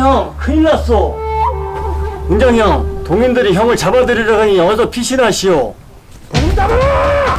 형, 큰일 났어. 은장 형, 동인들이 형을 잡아들이려 하니 어서 피신하시오. 문 닫아라!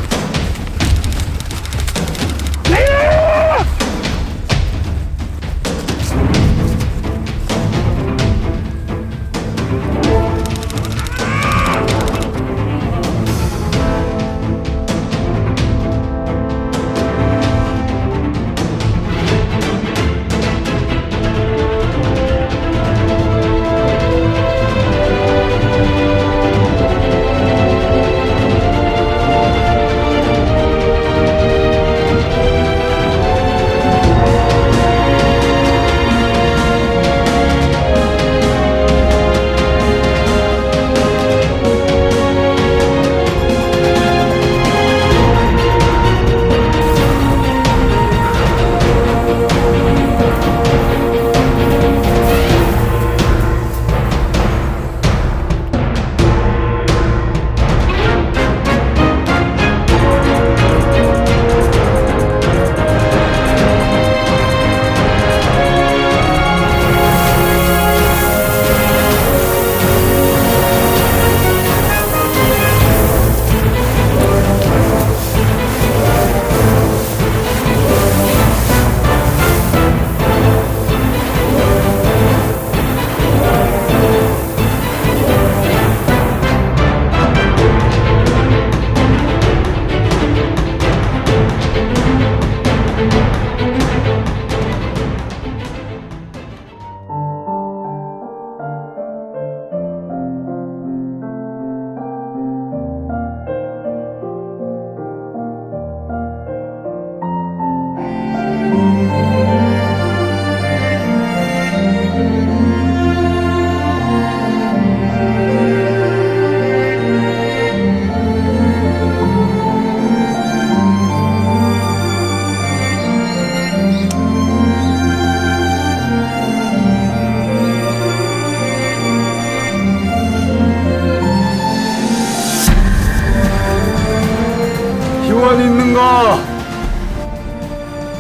희원 있는가?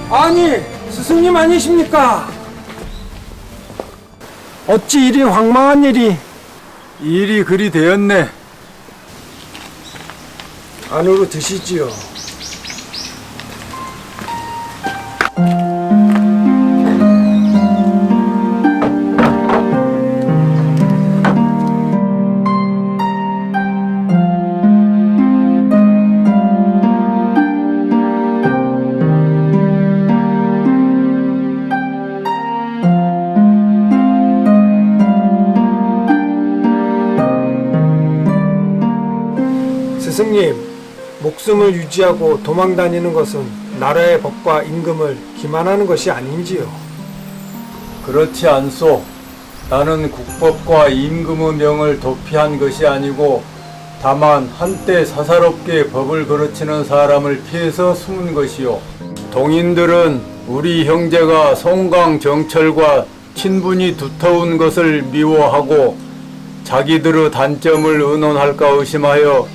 아니, 스승님 아니십니까? 어찌 이리 황망한 일이? 일이 그리 되었네. 안으로 드시지요. 스승님, 목숨을 유지하고 도망 다니는 것은 나라의 법과 임금을 기만하는 것이 아닌지요? 그렇지 않소. 나는 국법과 임금의 명을 도피한 것이 아니고 다만 한때 사사롭게 법을 거르치는 사람을 피해서 숨은 것이요. 동인들은 우리 형제가 송강 정철과 친분이 두터운 것을 미워하고 자기들의 단점을 의논할까 의심하여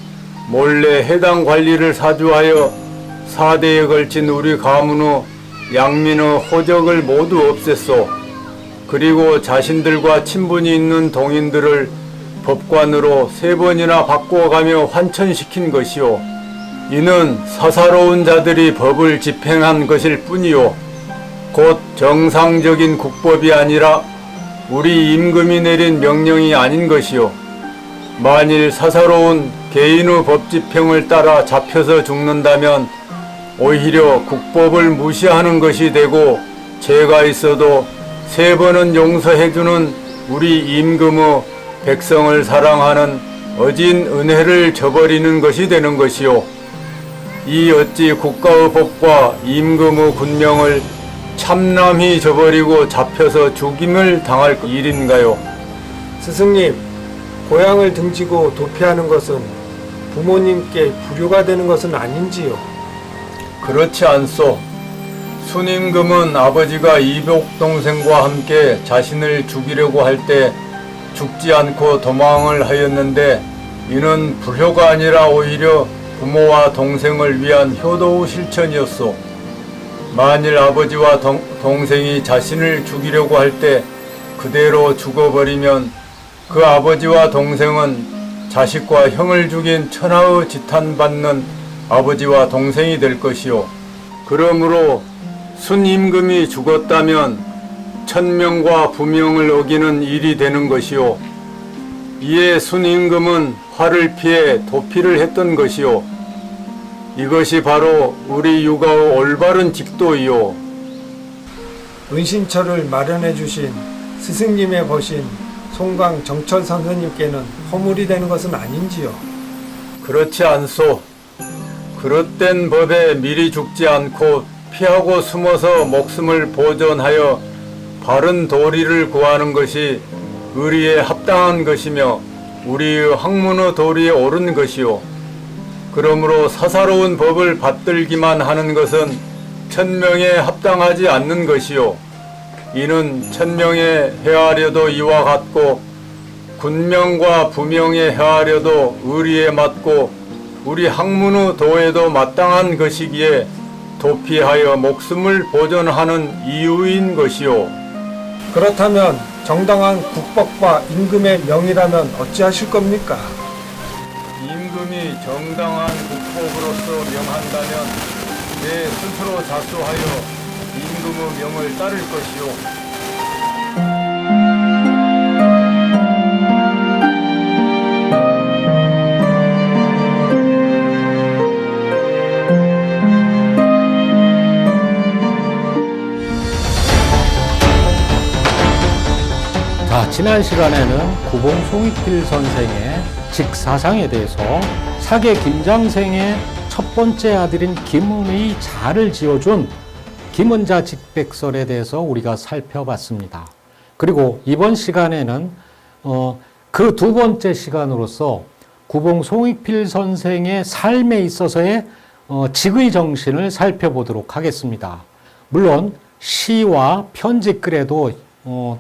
몰래 해당 관리를 사주하여 4대에 걸친 우리 가문의 양민의 호적을 모두 없앴소. 그리고 자신들과 친분이 있는 동인들을 법관으로 3번이나 바꾸어가며 환천시킨 것이요. 이는 사사로운 자들이 법을 집행한 것일 뿐이요. 곧 정상적인 국법이 아니라 우리 임금이 내린 명령이 아닌 것이요. 만일 사사로운 개인의 법 집행을 따라 잡혀서 죽는다면 오히려 국법을 무시하는 것이 되고 죄가 있어도 3번은 용서해주는 우리 임금의 백성을 사랑하는 어진 은혜를 저버리는 것이 되는 것이요. 이 어찌 국가의 법과 임금의 군명을 참남히 저버리고 잡혀서 죽임을 당할 일인가요? 스승님, 고향을 등지고 도피하는 것은 부모님께 불효가 되는 것은 아닌지요? 그렇지 않소. 순임금은 아버지가 이복 동생과 함께 자신을 죽이려고 할 때 죽지 않고 도망을 하였는데 이는 불효가 아니라 오히려 부모와 동생을 위한 효도의 실천이었소. 만일 아버지와 동생이 자신을 죽이려고 할 때 그대로 죽어버리면 그 아버지와 동생은 자식과 형을 죽인 천하의 지탄받는 아버지와 동생이 될 것이요. 그러므로 순임금이 죽었다면 천명과 부명을 어기는 일이 되는 것이요. 이에 순임금은 화를 피해 도피를 했던 것이요. 이것이 바로 우리 육아의 올바른 직도이요. 은신처를 마련해 주신 스승님의 버신 송강 정철 선생님께는 허물이 되는 것은 아닌지요? 그렇지 않소. 그릇된 법에 미리 죽지 않고 피하고 숨어서 목숨을 보존하여 바른 도리를 구하는 것이 의리에 합당한 것이며 우리의 학문의 도리에 옳은 것이요. 그러므로 사사로운 법을 받들기만 하는 것은 천명에 합당하지 않는 것이요. 이는 천명에 해하려도 이와 같고 군명과 부명에 해하려도 의리에 맞고 우리 학문의 도에도 마땅한 것이기에 도피하여 목숨을 보존하는 이유인 것이요. 그렇다면 정당한 국법과 임금의 명이라면 어찌하실 겁니까? 임금이 정당한 국법으로서 명한다면 내 스스로 자수하여 임금의 명을 따를 것이요. 자, 지난 시간에는 구봉 송익필 선생의 직사상에 대해서 사계 김장생의 첫 번째 아들인 김은의 자를 지어준 김은자 직백설에 대해서 우리가 살펴봤습니다. 그리고 이번 시간에는 그 두 번째 시간으로서 구봉 송익필 선생의 삶에 있어서의 직의 정신을 살펴보도록 하겠습니다. 물론 시와 편지글에도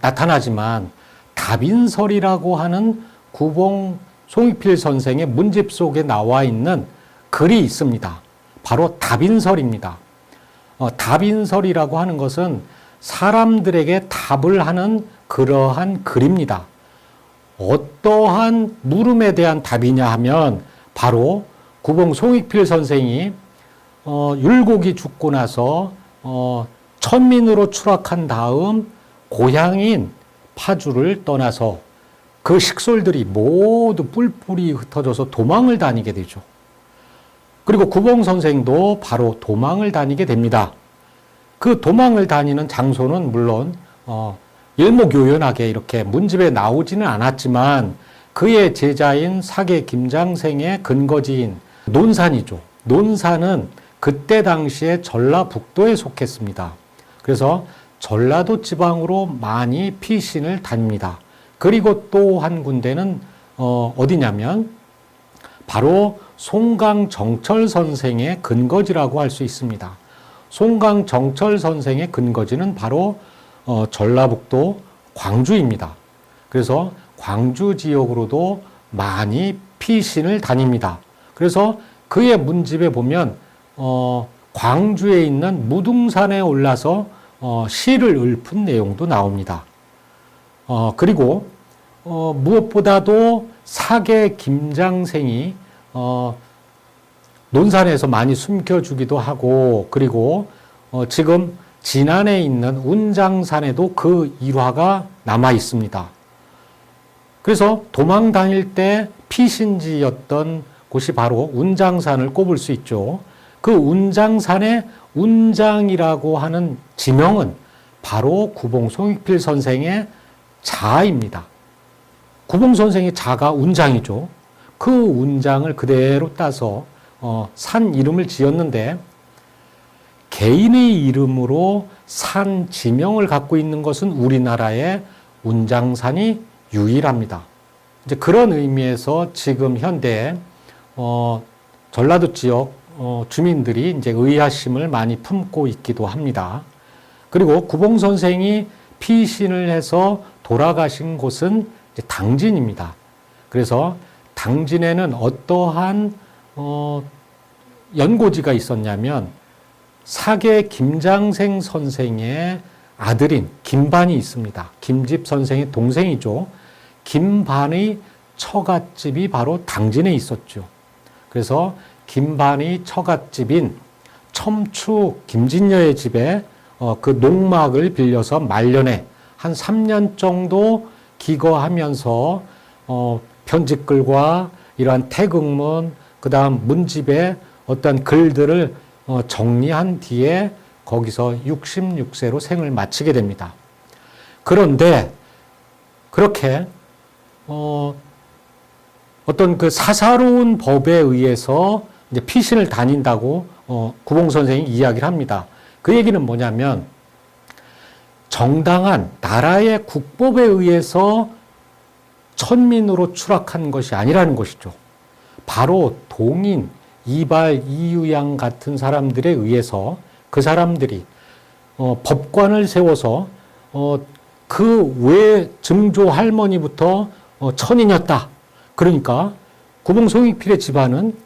나타나지만 다빈설이라고 하는 구봉 송익필 선생의 문집 속에 나와 있는 글이 있습니다. 바로 다빈설입니다. 다빈설이라고 하는 것은 사람들에게 답을 하는 그러한 글입니다. 어떠한 물음에 대한 답이냐 하면 바로 구봉 송익필 선생이 율곡이 죽고 나서 천민으로 추락한 다음 고향인 파주를 떠나서 그 식솔들이 모두 뿔뿔이 흩어져서 도망을 다니게 되죠. 그리고 구봉 선생도 바로 도망을 다니게 됩니다. 그 도망을 다니는 장소는 물론 일목요연하게 이렇게 문집에 나오지는 않았지만 그의 제자인 사계 김장생의 근거지인 논산이죠. 논산은 그때 당시에 전라북도에 속했습니다. 그래서 전라도 지방으로 많이 피신을 다닙니다. 그리고 또 한 군데는 어디냐면 바로 송강정철 선생의 근거지라고 할 수 있습니다. 송강정철 선생의 근거지는 바로 전라북도 광주입니다. 그래서 광주 지역으로도 많이 피신을 다닙니다. 그래서 그의 문집에 보면 광주에 있는 무등산에 올라서 시를 읊은 내용도 나옵니다. 그리고 무엇보다도 사계 김장생이 논산에서 많이 숨겨주기도 하고 그리고 지금 진안에 있는 운장산에도 그 일화가 남아 있습니다. 그래서 도망 다닐 때 피신지였던 곳이 바로 운장산을 꼽을 수 있죠. 그 운장산의 운장이라고 하는 지명은 바로 구봉 송익필 선생의 자아입니다. 구봉 선생의 자가 운장이죠. 그 운장을 그대로 따서 산 이름을 지었는데 개인의 이름으로 산 지명을 갖고 있는 것은 우리나라의 운장산이 유일합니다. 이제 그런 의미에서 지금 현대 전라도 지역 주민들이 이제 의아심을 많이 품고 있기도 합니다. 그리고 구봉 선생이 피신을 해서 돌아가신 곳은 이제 당진입니다. 그래서 당진에는 어떠한 연고지가 있었냐면 사계 김장생 선생의 아들인 김반이 있습니다. 김집 선생의 동생이죠. 김반의 처갓집이 바로 당진에 있었죠. 그래서 김반의 처갓집인 첨추 김진녀의 집에 그 농막을 빌려서 말년에 한 3년 정도 기거하면서 편집글과 이러한 태극문, 그 다음 문집에 어떤 글들을 정리한 뒤에 거기서 66세로 생을 마치게 됩니다. 그런데 그렇게 어떤 그 사사로운 법에 의해서 이제 피신을 다닌다고 구봉 선생이 이야기를 합니다. 그 얘기는 뭐냐면 정당한 나라의 국법에 의해서 천민으로 추락한 것이 아니라는 것이죠. 바로 동인, 이발, 이유양 같은 사람들에 의해서 그 사람들이 법관을 세워서 그 외 증조 할머니부터 천인이었다. 그러니까 구봉 송익필의 집안은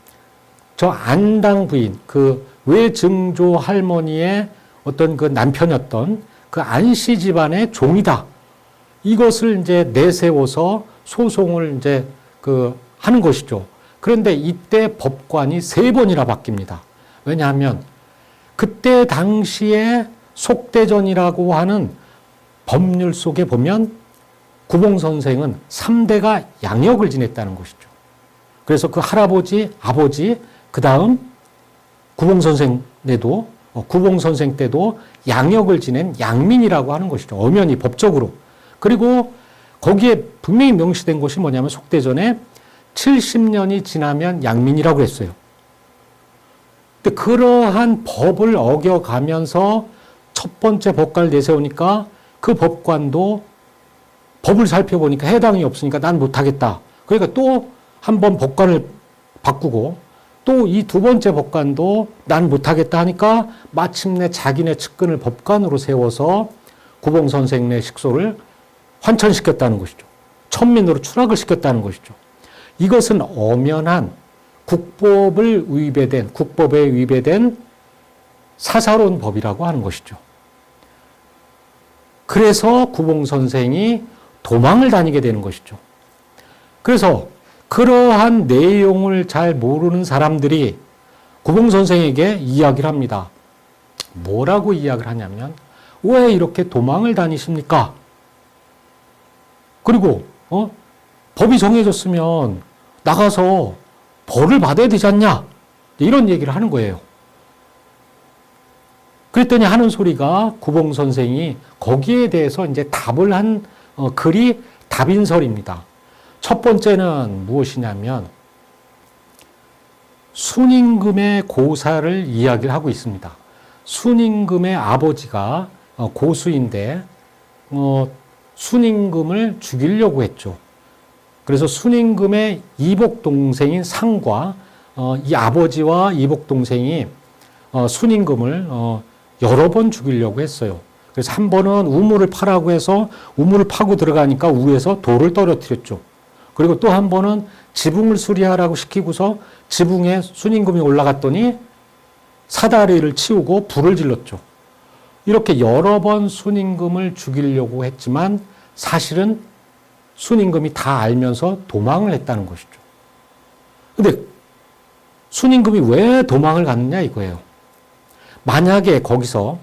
저 안당 부인, 그 외증조 할머니의 어떤 그 남편이었던 그 안씨 집안의 종이다. 이것을 이제 내세워서 소송을 이제 하는 것이죠. 그런데 이때 법관이 3번이나 바뀝니다. 왜냐하면 그때 당시에 속대전이라고 하는 법률 속에 보면 구봉 선생은 3대가 양역을 지냈다는 것이죠. 그래서 그 할아버지, 아버지, 그 다음 구봉 선생 때도 양역을 지낸 양민이라고 하는 것이죠. 엄연히 법적으로. 그리고 거기에 분명히 명시된 것이 뭐냐면 속대전에 70년이 지나면 양민이라고 했어요. 근데 그러한 법을 어겨가면서 첫 번째 법관을 내세우니까 그 법관도 법을 살펴보니까 해당이 없으니까 난 못하겠다. 그러니까 또 한 번 법관을 바꾸고 또 이 2번째 법관도 난 못하겠다 하니까 마침내 자기네 측근을 법관으로 세워서 구봉 선생네 식소를 환천시켰다는 것이죠. 천민으로 추락을 시켰다는 것이죠. 이것은 엄연한 국법에 위배된 사사로운 법이라고 하는 것이죠. 그래서 구봉 선생이 도망을 다니게 되는 것이죠. 그래서 그러한 내용을 잘 모르는 사람들이 구봉 선생에게 이야기를 합니다. 뭐라고 이야기를 하냐면 왜 이렇게 도망을 다니십니까? 그리고 법이 정해졌으면 나가서 벌을 받아야 되지 않냐? 이런 얘기를 하는 거예요. 그랬더니 하는 소리가 구봉 선생이 거기에 대해서 이제 답을 한 글이 답인설입니다. 첫 번째는 무엇이냐면 순임금의 고사를 이야기를 하고 있습니다. 순임금의 아버지가 고수인데 순임금을 죽이려고 했죠. 그래서 순임금의 이복 동생인 상과 이 아버지와 이복 동생이 순임금을 여러 번 죽이려고 했어요. 그래서 한 번은 우물을 파라고 해서 우물을 파고 들어가니까 위에서 돌을 떨어뜨렸죠. 그리고 또 한 번은 지붕을 수리하라고 시키고서 지붕에 순임금이 올라갔더니 사다리를 치우고 불을 질렀죠. 이렇게 여러 번 순임금을 죽이려고 했지만 사실은 순임금이 다 알면서 도망을 했다는 것이죠. 근데 순임금이 왜 도망을 갔느냐 이거예요. 만약에 거기서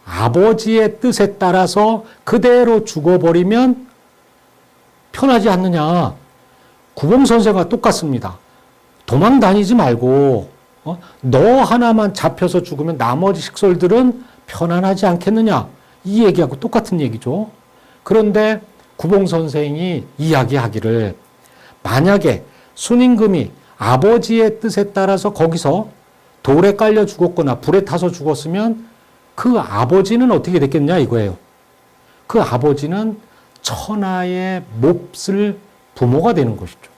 아버지의 뜻에 따라서 그대로 죽어버리면 편하지 않느냐. 구봉 선생과 똑같습니다. 도망 다니지 말고 너 하나만 잡혀서 죽으면 나머지 식솔들은 편안하지 않겠느냐. 이 얘기하고 똑같은 얘기죠. 그런데 구봉 선생이 이야기하기를 만약에 순임금이 아버지의 뜻에 따라서 거기서 돌에 깔려 죽었거나 불에 타서 죽었으면 그 아버지는 어떻게 됐겠냐 이거예요. 그 아버지는 천하의 몹쓸 부모가 되는 것이죠.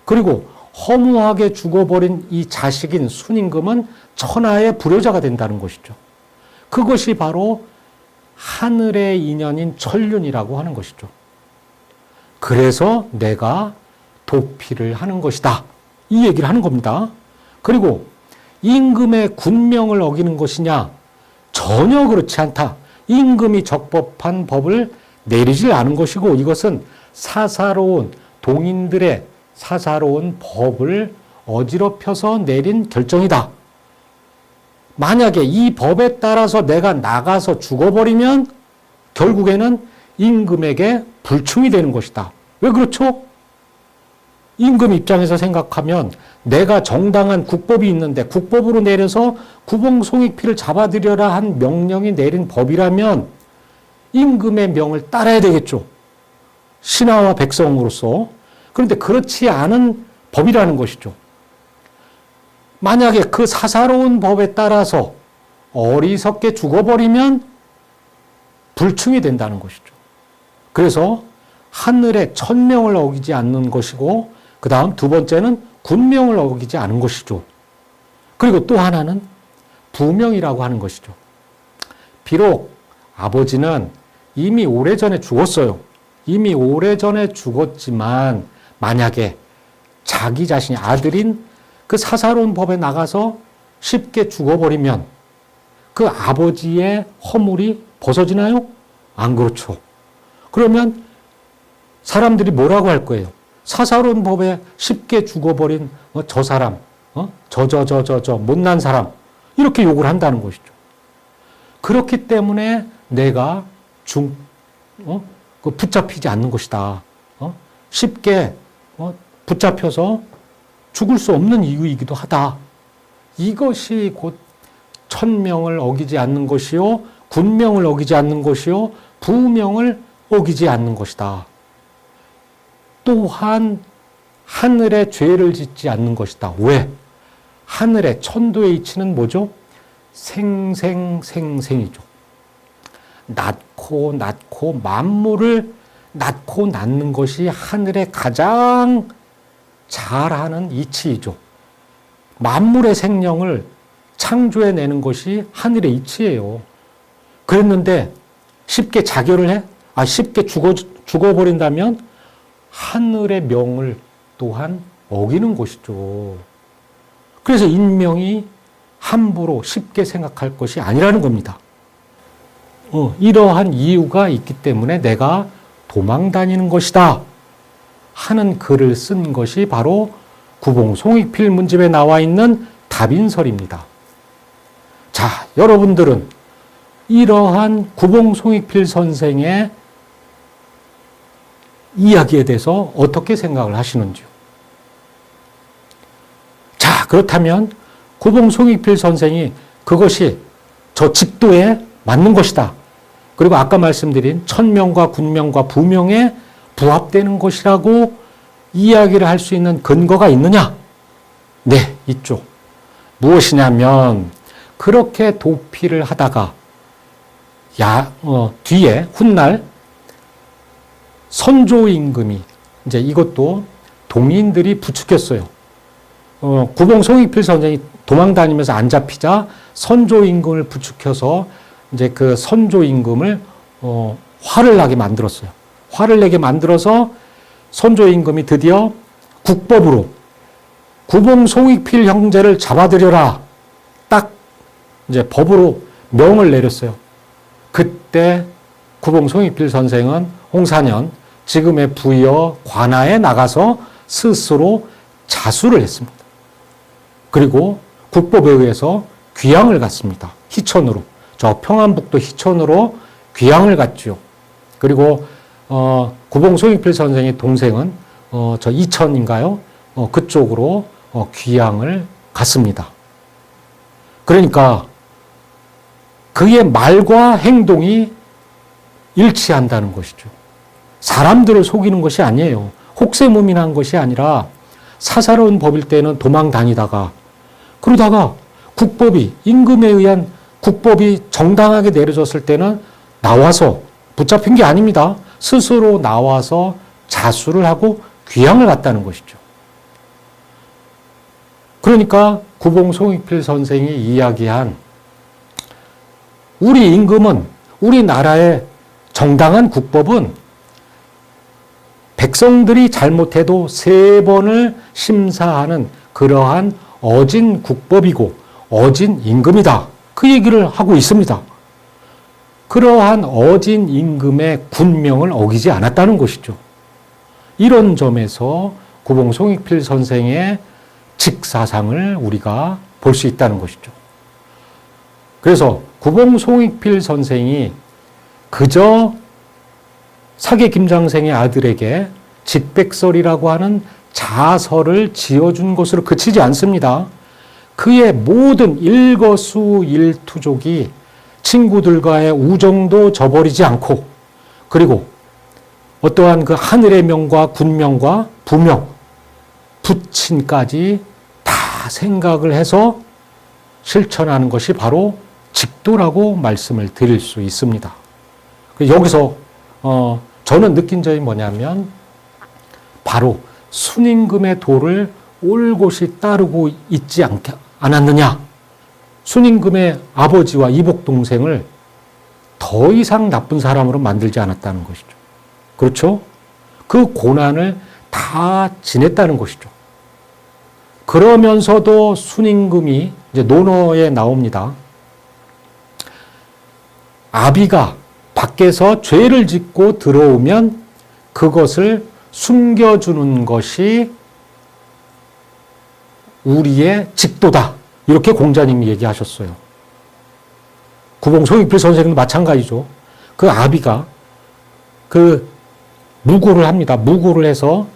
그리고 허무하게 죽어버린 이 자식인 순임금은 천하의 불효자가 된다는 것이죠. 그것이 바로 하늘의 인연인 천륜이라고 하는 것이죠. 그래서 내가 도피를 하는 것이다. 이 얘기를 하는 겁니다. 그리고 임금의 군명을 어기는 것이냐? 전혀 그렇지 않다. 임금이 적법한 법을 내리질 않은 것이고 이것은 사사로운 동인들의 사사로운 법을 어지럽혀서 내린 결정이다. 만약에 이 법에 따라서 내가 나가서 죽어버리면 결국에는 임금에게 불충이 되는 것이다. 왜 그렇죠? 임금 입장에서 생각하면 내가 정당한 국법이 있는데 국법으로 내려서 구봉 송익필을 잡아들여라 한 명령이 내린 법이라면 임금의 명을 따라야 되겠죠. 신하와 백성으로서. 그런데 그렇지 않은 법이라는 것이죠. 만약에 그 사사로운 법에 따라서 어리석게 죽어버리면 불충이 된다는 것이죠. 그래서 하늘의 천명을 어기지 않는 것이고 그 다음 두 번째는 군명을 어기지 않은 것이죠. 그리고 또 하나는 부명이라고 하는 것이죠. 비록 아버지는 이미 오래전에 죽었어요. 이미 오래전에 죽었지만 만약에 자기 자신이 아들인 그 사사로운 법에 나가서 쉽게 죽어버리면 그 아버지의 허물이 벗어지나요? 안 그렇죠. 그러면 사람들이 뭐라고 할 거예요? 사사로운 법에 쉽게 죽어버린 저 사람, 저 못난 사람 이렇게 욕을 한다는 것이죠. 그렇기 때문에 내가 붙잡히지 않는 것이다. 쉽게 붙잡혀서 죽을 수 없는 이유이기도 하다. 이것이 곧 천명을 어기지 않는 것이요, 군명을 어기지 않는 것이요, 부명을 어기지 않는 것이다. 또한 하늘에 죄를 짓지 않는 것이다. 왜? 하늘의 천도의 이치는 뭐죠? 생생생생이죠. 낳고 만물을 낳고 낳는 것이 하늘의 가장 잘하는 이치이죠. 만물의 생명을 창조해내는 것이 하늘의 이치예요. 그랬는데 쉽게 자결을 해? 쉽게 죽어버린다면 하늘의 명을 또한 어기는 것이죠. 그래서 인명이 함부로 쉽게 생각할 것이 아니라는 겁니다. 이러한 이유가 있기 때문에 내가 도망 다니는 것이다 하는 글을 쓴 것이 바로 구봉 송익필 문집에 나와 있는 답인설입니다. 자, 여러분들은 이러한 구봉 송익필 선생의 이야기에 대해서 어떻게 생각을 하시는지요? 자, 그렇다면 구봉 송익필 선생이 그것이 저 직도에 맞는 것이다. 그리고 아까 말씀드린 천명과 군명과 부명에 부합되는 것이라고 이야기를 할 수 있는 근거가 있느냐? 네, 있죠. 무엇이냐면 그렇게 도피를 하다가 뒤에 훗날 선조 임금이 이제 이것도 동인들이 부추겼어요. 구봉 송익필 선생이 도망 다니면서 안 잡히자 선조 임금을 부추겨서 이제 그 선조 임금을 화를 나게 만들었어요. 화를 내게 만들어서 선조 임금이 드디어 국법으로 구봉 송익필 형제를 잡아들여라. 딱 이제 법으로 명을 내렸어요. 그때 구봉 송익필 선생은 홍사년 지금의 부여 관아에 나가서 스스로 자수를 했습니다. 그리고 국법에 의해서 귀양을 갔습니다. 희천으로. 저 평안북도 희천으로 귀양을 갔죠. 그리고 구봉 송익필 선생의 동생은 저 이천인가요? 그쪽으로 귀양을 갔습니다. 그러니까 그의 말과 행동이 일치한다는 것이죠. 사람들을 속이는 것이 아니에요. 혹세무민한 것이 아니라 사사로운 법일 때는 도망 다니다가 그러다가 국법이 임금에 의한 국법이 정당하게 내려졌을 때는 나와서 붙잡힌 게 아닙니다. 스스로 나와서 자수를 하고 귀양을 갔다는 것이죠. 그러니까 구봉 송익필 선생이 이야기한 우리 임금은 우리나라의 정당한 국법은 백성들이 잘못해도 3번을 심사하는 그러한 어진 국법이고 어진 임금이다. 그 얘기를 하고 있습니다. 그러한 어진 임금의 군명을 어기지 않았다는 것이죠. 이런 점에서 구봉 송익필 선생의 직사상을 우리가 볼 수 있다는 것이죠. 그래서 구봉 송익필 선생이 그저 사계 김장생의 아들에게 직백설이라고 하는 자서를 지어준 것으로 그치지 않습니다. 그의 모든 일거수일투족이 친구들과의 우정도 저버리지 않고, 그리고 어떠한 그 하늘의 명과 군명과 부명, 부친까지 다 생각을 해서 실천하는 것이 바로 직도라고 말씀을 드릴 수 있습니다. 여기서 저는 느낀 점이 뭐냐면 바로 순임금의 도를 올곧이 따르고 있지 않았느냐. 순임금의 아버지와 이복 동생을 더 이상 나쁜 사람으로 만들지 않았다는 것이죠. 그렇죠? 그 고난을 다 지냈다는 것이죠. 그러면서도 순임금이 이제 논어에 나옵니다. 아비가 밖에서 죄를 짓고 들어오면 그것을 숨겨주는 것이 우리의 직도다. 이렇게 공자님이 얘기하셨어요. 구봉 송익필 선생님도 마찬가지죠. 그 아비가 그 무고를 합니다. 무고를 해서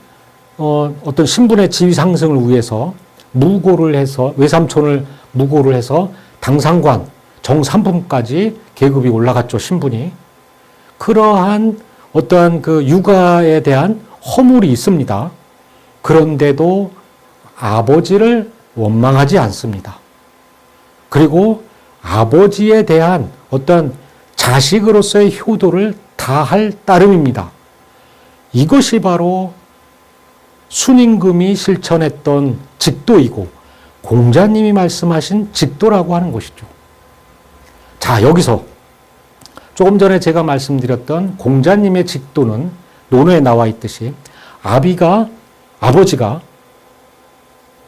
어떤 신분의 지위 상승을 위해서 무고를 해서 외삼촌을 무고를 해서 당상관 정삼품까지 계급이 올라갔죠. 신분이. 그러한 어떠한 그 육아에 대한 허물이 있습니다. 그런데도 아버지를 원망하지 않습니다. 그리고 아버지에 대한 어떤 자식으로서의 효도를 다할 따름입니다. 이것이 바로 순임금이 실천했던 직도이고 공자님이 말씀하신 직도라고 하는 것이죠. 자, 여기서 조금 전에 제가 말씀드렸던 공자님의 직도는 논어에 나와 있듯이 아버지가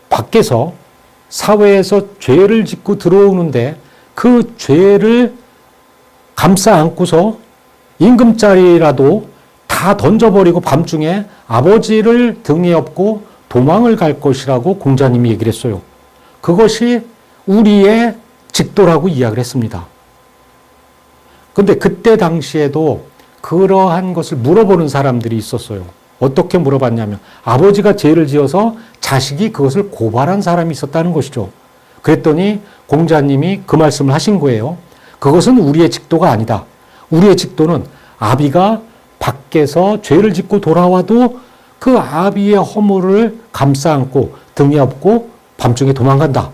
밖에서 사회에서 죄를 짓고 들어오는데 그 죄를 감싸 안고서 임금짜리라도 다 던져버리고 밤중에 아버지를 등에 업고 도망을 갈 것이라고 공자님이 얘기를 했어요. 그것이 우리의 직도라고 이야기를 했습니다. 근데 그때 당시에도 그러한 것을 물어보는 사람들이 있었어요. 어떻게 물어봤냐면 아버지가 죄를 지어서 자식이 그것을 고발한 사람이 있었다는 것이죠. 그랬더니 공자님이 그 말씀을 하신 거예요. 그것은 우리의 직도가 아니다. 우리의 직도는 아비가 밖에서 죄를 짓고 돌아와도 그 아비의 허물을 감싸 안고 등에 업고 밤중에 도망간다.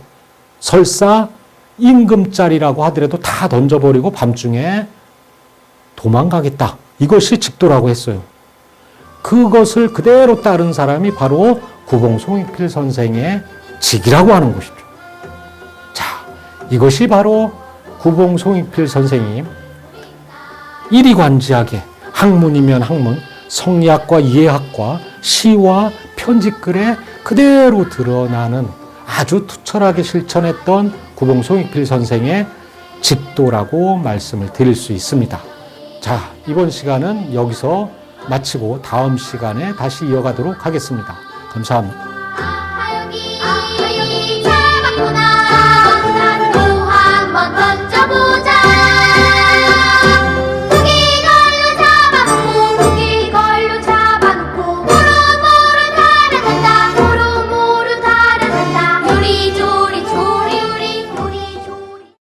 설사 임금짜리라고 하더라도 다 던져버리고 밤중에 도망가겠다. 이것이 직도라고 했어요. 그것을 그대로 따른 사람이 바로 구봉 송익필 선생의 직이라고 하는 것이죠. 자, 이것이 바로 구봉 송익필 선생이 이리관지하게 학문이면 학문, 성리학과 이해학과 시와 편집글에 그대로 드러나는 아주 투철하게 실천했던 구봉 송익필 선생의 직도라고 말씀을 드릴 수 있습니다. 자, 이번 시간은 여기서 마치고 다음 시간에 다시 이어가도록 하겠습니다. 감사합니다.